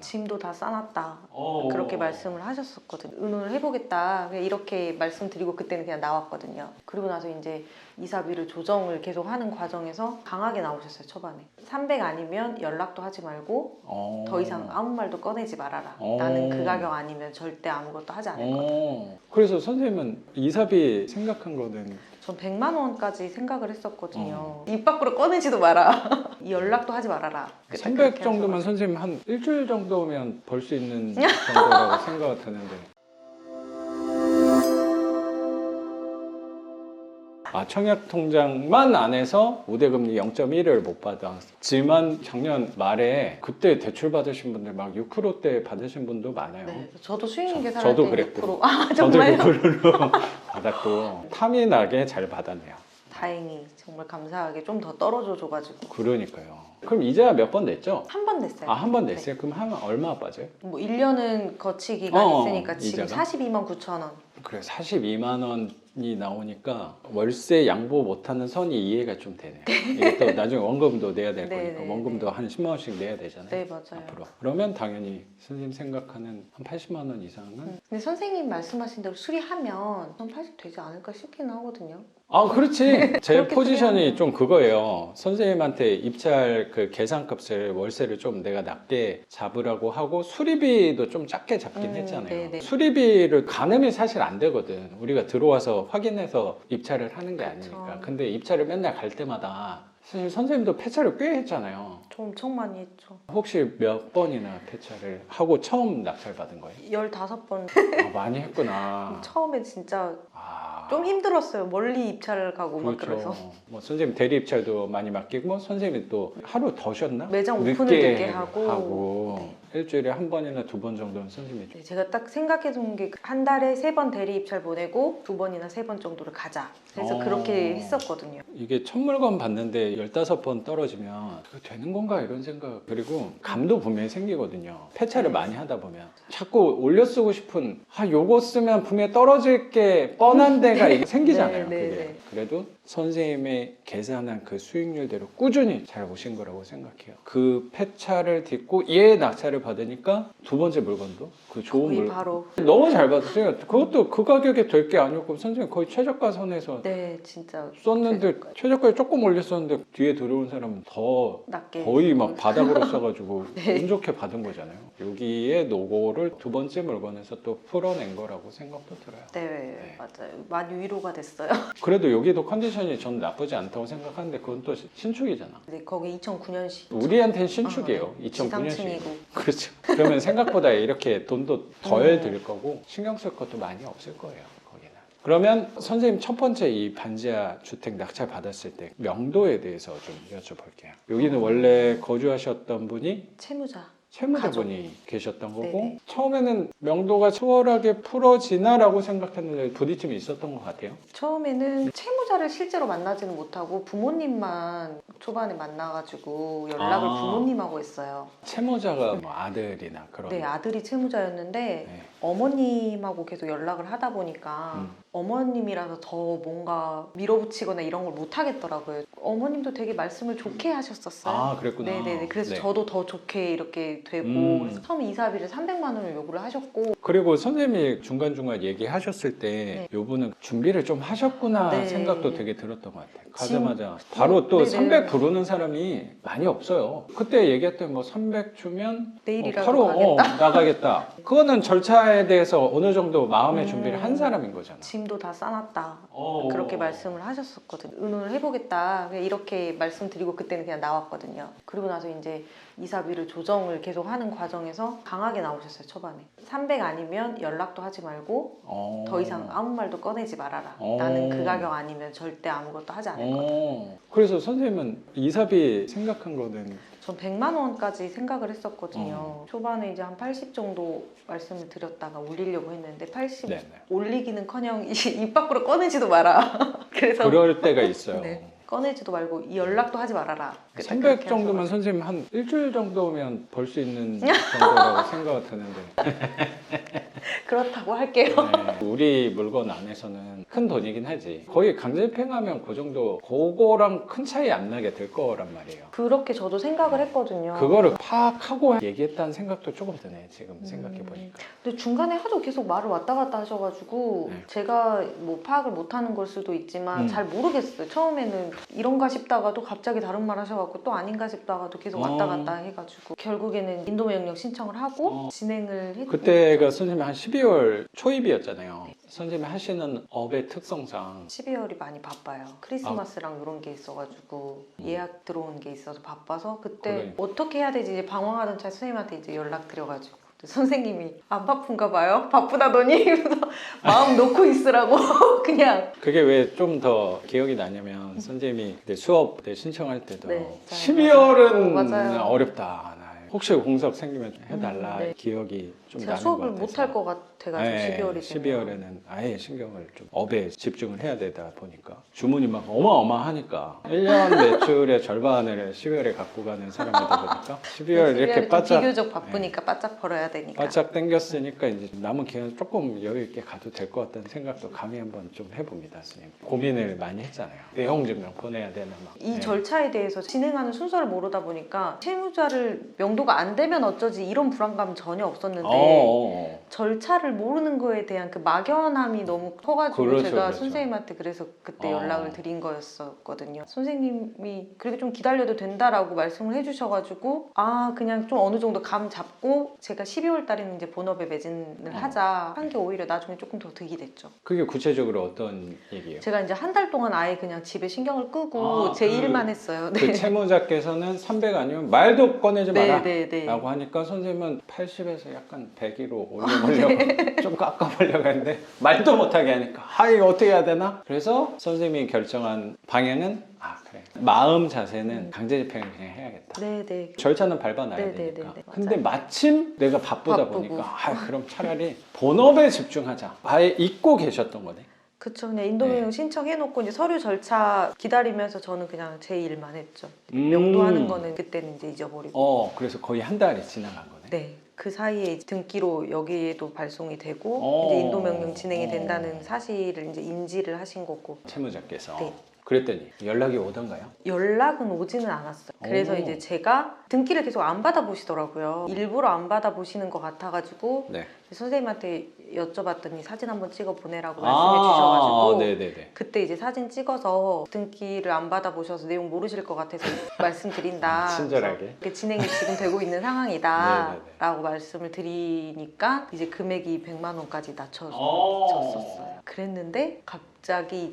짐도 다 싸놨다 그렇게 말씀을 하셨었거든요. 의논을 해보겠다 그냥 이렇게 말씀드리고 그때는 그냥 나왔거든요. 그리고 나서 이제 이사비를 조정을 계속 하는 과정에서 강하게 나오셨어요. 초반에 300 아니면 연락도 하지 말고 더 이상 아무 말도 꺼내지 말아라. 나는 그 가격 아니면 절대 아무것도 하지 않을 거다. 그래서 선생님은 이사비 생각한 거는 전 100만 원까지 생각을 했었거든요. 입 밖으로 꺼내지도 마라. 연락도 하지 말아라. 300 정도면 선생님 한 일주일 정도면 벌 수 있는 정도라고 생각이 드는데. 청약통장만 안 해서 우대금리 0.1을 못 받았지만 작년 말에 그때 대출 받으신 분들 막 6%대 받으신 분도 많아요. 네, 저도 수익인 계산할 저도 때 그랬고 6%. 저도 정말요? 6%로 받았고 탐이 나게 잘 받았네요. 다행히 정말 감사하게 좀 더 떨어져 줘가지고. 그러니까요. 그럼 이자 몇 번 냈죠? 한 번 냈어요. 한 번 냈어요? 네. 그럼 하면 얼마 빠져요? 뭐 1년은 거치 기간이 있으니까 지금 이자가? 42만 9천 원. 그래 42만 원이 나오니까 월세 양보 못하는 선이 이해가 좀 되네요. 이게 또 나중에 원금도 내야 될 네, 거니까 네, 원금도 한 10만 원씩 내야 되잖아요. 네, 맞아요. 앞으로. 그러면 당연히 선생님 생각하는 한 80만 원 이상은 근데 선생님 말씀하신 대로 수리하면 한 80 되지 않을까 싶긴 하거든요. 그렇지. 제 그렇게 포지션이 수리하면. 좀 그거예요. 선생님한테 입찰 그 계산값을 월세를 좀 내가 낮게 잡으라고 하고 수리비도 좀 작게 잡긴 했잖아요. 네네. 수리비를 가늠이 사실 안 되거든. 우리가 들어와서 확인해서 입찰을 하는 게 아니니까. 그쵸. 근데 입찰을 맨날 갈 때마다 사실 선생님도 폐차를 꽤 했잖아요. 저 엄청 많이 했죠. 혹시 몇 번이나 폐차를 하고 처음 낙찰 받은 거예요? 15번. 많이 했구나. 처음에 진짜 아. 좀 힘들었어요. 멀리 입찰을 가고 막 그렇죠. 그래서. 뭐 선생님 대리 입찰도 많이 맡기고 선생님이 또 하루 더 쉬었나? 매장 오픈을 늦게 하고. 네. 일주일에 한 번이나 두 번 정도는 선생님이 네, 제가 딱 생각해 둔 게 한 달에 3번 대리 입찰 보내고 2번이나 3번 정도를 가자. 그래서 그렇게 했었거든요. 이게 첫 물건 봤는데 15번 떨어지면 그거 되는 건가 이런 생각. 그리고 감도 분명히 생기거든요. 폐차를 많이 하다 보면 자꾸 올려 쓰고 싶은 요거 쓰면 분명히 떨어질 게 뻔한 데가 이게 생기잖아요. 네, 네, 그게. 네. 그래도 선생님의 계산한 그 수익률대로 꾸준히 잘 오신 거라고 생각해요. 그 폐차를 딛고 얘 낙찰을 받으니까 두 번째 물건도 그 좋은 거의 물건 바로. 너무 잘 받았어요. 그것도 그 가격에 될 게 아니었고 선생님 거의 최저가 선에서 네, 진짜 썼는데 최저가에 조금 올렸었는데 뒤에 들어온 사람은 더 낮게 거의 막 바닥으로 써가지고 네. 운 좋게 받은 거잖아요. 여기에 노고를 두 번째 물건에서 또 풀어낸 거라고 생각도 들어요. 네, 맞아요. 많이 위로가 됐어요. 그래도 여기도 컨디션이 전 나쁘지 않다고 생각하는데 그건 또 신축이잖아. 네, 거기 2009년식. 우리한테는 신축이에요. 2009년식. 지상층이고. 그렇죠. 그러면 생각보다 이렇게 돈도 덜 들 거고 신경 쓸 것도 많이 없을 거예요. 거기는. 그러면 선생님 첫 번째 이 반지하 주택 낙찰 받았을 때 명도에 대해서 좀 여쭤볼게요. 여기는 원래 거주하셨던 분이 채무자. 채무자분이 계셨던 거고 네네. 처음에는 명도가 수월하게 풀어지나라고 생각했는데 부딪힘이 있었던 것 같아요. 처음에는 채무자를 실제로 만나지는 못하고 부모님만 초반에 만나가지고 연락을 부모님하고 했어요. 채무자가 뭐 아들이나 그런. 네, 아들이 채무자였는데 네. 어머님하고 계속 연락을 하다 보니까 어머님이라서 더 뭔가 밀어붙이거나 이런 걸 못 하겠더라고요. 어머님도 되게 말씀을 좋게 하셨었어요. 그랬구나. 네네네. 그래서 네. 저도 더 좋게 이렇게 되고 그래서 처음에 이사비를 300만 원을 요구를 하셨고 그리고 선생님이 중간중간 얘기하셨을 때 요분은 준비를 좀 하셨구나 네. 생각도 되게 들었던 것 같아요. 가자마자 바로 또 네네. 300 부르는 사람이 많이 없어요. 그때 얘기했던 뭐 300 주면 내일이라도 바로 가겠다. 나가겠다. 그거는 절차에 대해서 어느 정도 마음의 준비를 한 사람인 거잖아. 짐도 다 싸놨다 그렇게 말씀을 하셨었거든요. 의논을 해보겠다 그냥 이렇게 말씀드리고 그때는 그냥 나왔거든요. 그리고 나서 이제 이사비를 조정을 계속 하는 과정에서 강하게 나오셨어요. 초반에 300 아니면 연락도 하지 말고 더 이상 아무 말도 꺼내지 말아라. 나는 그 가격 아니면 절대 아무것도 하지 않을 거다. 그래서 선생님은 이사비 생각한 거는 전 100만 원까지 생각을 했었거든요. 초반에 이제 한 80 정도 말씀을 드렸다가 올리려고 했는데 80 네네. 올리기는커녕 입 밖으로 꺼내지도 마라. 그래서 그럴 때가 있어요. 네, 꺼내지도 말고 이 연락도 하지 말아라. 그때 300 그렇게 정도면 하셔가지고. 선생님 한 일주일 정도면 벌 수 있는 정도라고 생각이 드는데 그렇다고 할게요. 네, 우리 물건 안에서는 큰 돈이긴 하지. 거의 강제집행하면 그 정도 그거랑 큰 차이 안 나게 될 거란 말이에요. 그렇게 저도 생각을 했거든요. 그거를 파악하고 얘기했다는 생각도 조금 드네 지금 생각해보니까. 근데 중간에 하도 계속 말을 왔다 갔다 하셔가지고 네. 제가 뭐 파악을 못하는 걸 수도 있지만 잘 모르겠어요. 처음에는 이런가 싶다가도 갑자기 다른 말 하셔가지고 또 아닌가 싶다가도 계속 왔다 갔다 해가지고 결국에는 인도명령 신청을 하고 진행을 했죠. 그때가 선생님 한 12월 초입이었잖아요. 선생님이 하시는 업의 특성상 12월이 많이 바빠요. 크리스마스랑 이런 게 있어가지고 예약 들어온 게 있어서 바빠서 그때 그래. 어떻게 해야 되지 이제 방황하던 차에 선생님한테 이제 연락 드려가지고 선생님이 안 바쁜가 봐요? 바쁘다더니 그래서 마음 놓고 있으라고 그냥 그게 왜 좀 더 기억이 나냐면 선생님이 그때 수업 때 신청할 때도 네, 12월은 맞아요. 어렵다. 나 혹시 공석 생기면 해달라. 네. 기억이 좀 제가 나는 수업을 것 같아서. 못 할 것 같아가지고 12월이 12월에는 아예 신경을 좀 업에 집중을 해야 되다 보니까 주문이 막 어마어마하니까 1년 매출의 절반을 12월에 갖고 가는 사람이다 보니까 12월 이렇게 바짝 비교적 바쁘니까 바짝 벌어야 되니까 바짝 당겼으니까 이제 남은 기간 조금 여유 있게 가도 될 것 같다는 생각도 감히 한번 좀 해봅니다, 선생님. 고민을 많이 했잖아요. 내용 증명 보내야 되나 막. 이 절차에 대해서 진행하는 순서를 모르다 보니까 채무자를 명도가 안 되면 어쩌지 이런 불안감은 전혀 없었는데 절차를 모르는 거에 대한 그 막연함이 너무 커가지고 그렇죠, 제가 그렇죠. 선생님한테 그래서 그때 연락을 드린 거였었거든요. 선생님이 그래도 좀 기다려도 된다라고 말씀을 해주셔가지고 아 그냥 좀 어느 정도 감 잡고 제가 12월 달에는 이제 본업에 매진을 하자 한 게 오히려 나중에 조금 더 득이 됐죠. 그게 구체적으로 어떤 얘기예요? 제가 이제 한 달 동안 아예 그냥 집에 신경을 끄고 제 일만 했어요. 네. 그 채무자께서는 300 아니면 말도 꺼내지 네, 마라 네, 네. 라고 하니까 선생님은 80에서 약간 100으로 올려보려고 좀 깎아보려고 했는데 말도 못하게 하니까 아 이거 어떻게 해야 되나? 그래서 선생님이 결정한 방향은 아 그래 마음 자세는 강제집행을 그냥 해야겠다. 네네. 절차는 밟아놔야 네, 되니까. 네, 네, 네, 근데 맞아요. 마침 내가 바쁘다 바쁘고. 보니까 아 그럼 차라리 본업에 집중하자. 아예 잊고 계셨던 거네. 그쵸. 그냥 인도명령 신청해놓고 이제 서류 절차 기다리면서 저는 그냥 제 일만 했죠. 명도하는 거는 그때는 이제 잊어버리고. 그래서 거의 한 달이 지나간 거네. 네. 그 사이에 등기로 여기에도 발송이 되고 이제 인도명령 진행이 된다는 사실을 이제 인지를 하신 거고. 채무자께서. 네. 그랬더니 연락이 오던가요? 연락은 오지는 않았어요. 그래서 이제 제가 등기를 계속 안 받아보시더라고요. 일부러 안 받아보시는 것 같아가지고 네. 선생님한테 여쭤봤더니 사진 한번 찍어 보내라고 말씀해 주셔가지고 네네네. 그때 이제 사진 찍어서 등기를 안 받아보셔서 내용 모르실 것 같아서 말씀드린다. 친절하게. 그래서 이렇게 진행이 지금 되고 있는 상황이다 네네네. 라고 말씀을 드리니까 이제 금액이 100만 원까지 낮춰졌었어요. 그랬는데 갑자기